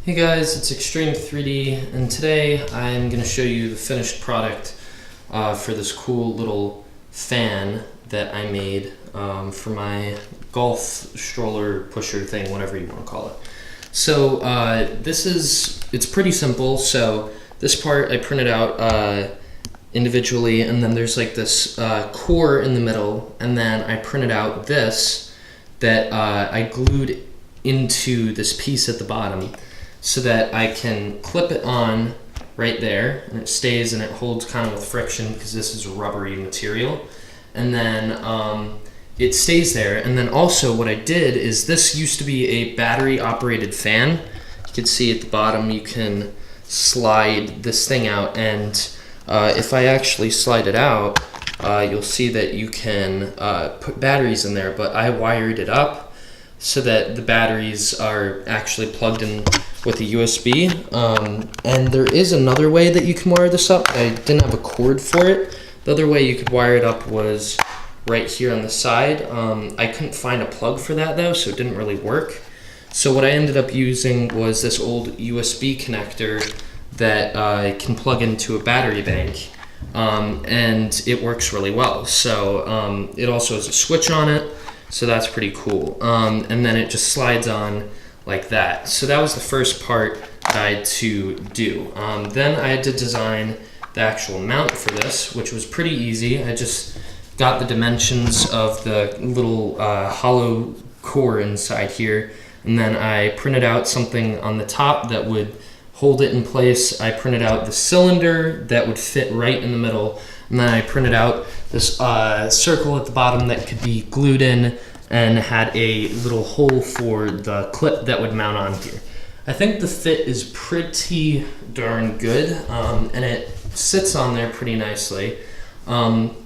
Hey guys, it's Extreme 3D, and today I'm going to show you the finished product for this cool little fan that I made for my golf stroller pusher thing, whatever you want to call it. So it's pretty simple. So this part I printed out individually, and then there's like this core in the middle, and then I printed out this that I glued into this piece at the bottom, so that I can clip it on right there, and it stays and it holds kind of with friction because this is a rubbery material, and then it stays there. And then also what I did is, this used to be a battery operated fan. You can see at the bottom you can slide this thing out, and if I actually slide it out, you'll see that you can put batteries in there, but I wired it up so that the batteries are actually plugged in with a USB. And there is another way that you can wire this up. I didn't have a cord for it. The other way you could wire it up was right here on the side. I couldn't find a plug for that though, so it didn't really work. So what I ended up using was this old USB connector that can plug into a battery bank, and it works really well. So it also has a switch on it, so that's pretty cool. And then it just slides on like that. So that was the first part I had to do. Then I had to design the actual mount for this, which was pretty easy. I just got the dimensions of the little hollow core inside here, and then I printed out something on the top that would hold it in place. I printed out the cylinder that would fit right in the middle, and then I printed out this circle at the bottom that could be glued in and had a little hole for the clip that would mount on here. I think the fit is pretty darn good, and it sits on there pretty nicely. And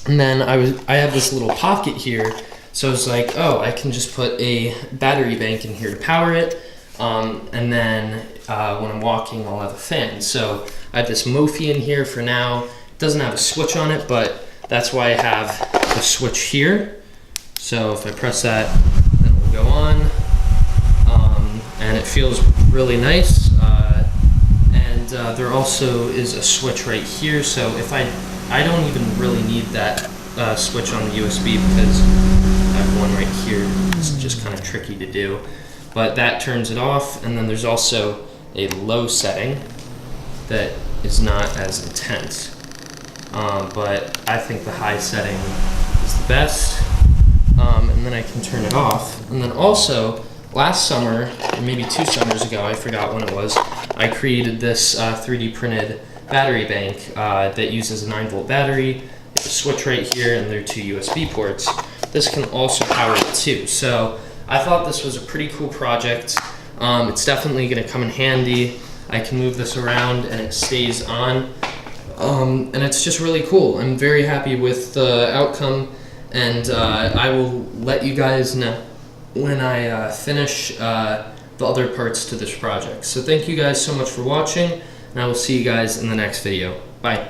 then I have this little pocket here, so I was like, oh, I can just put a battery bank in here to power it, and then when I'm walking I'll have a fan. So I have this Mophie in here for now. It doesn't have a switch on it, but that's why I have the switch here. So if I press that, then it will go on, and it feels really nice. And there also is a switch right here, so if I don't even really need that switch on the USB, because I have one right here. It's just kind of tricky to do, but that turns it off. And then there's also a low setting that is not as intense, but I think the high setting is the best. And then I can turn it off. And then also, last summer, or maybe 2 summers ago, I forgot when it was, I created this 3D printed battery bank that uses a 9-volt battery. There's a switch right here, and there are 2 USB ports. This can also power it too. So I thought this was a pretty cool project. It's definitely going to come in handy. I can move this around and it stays on. And it's just really cool. I'm very happy with the outcome. And I will let you guys know when I finish the other parts to this project. So thank you guys so much for watching, and I will see you guys in the next video. Bye.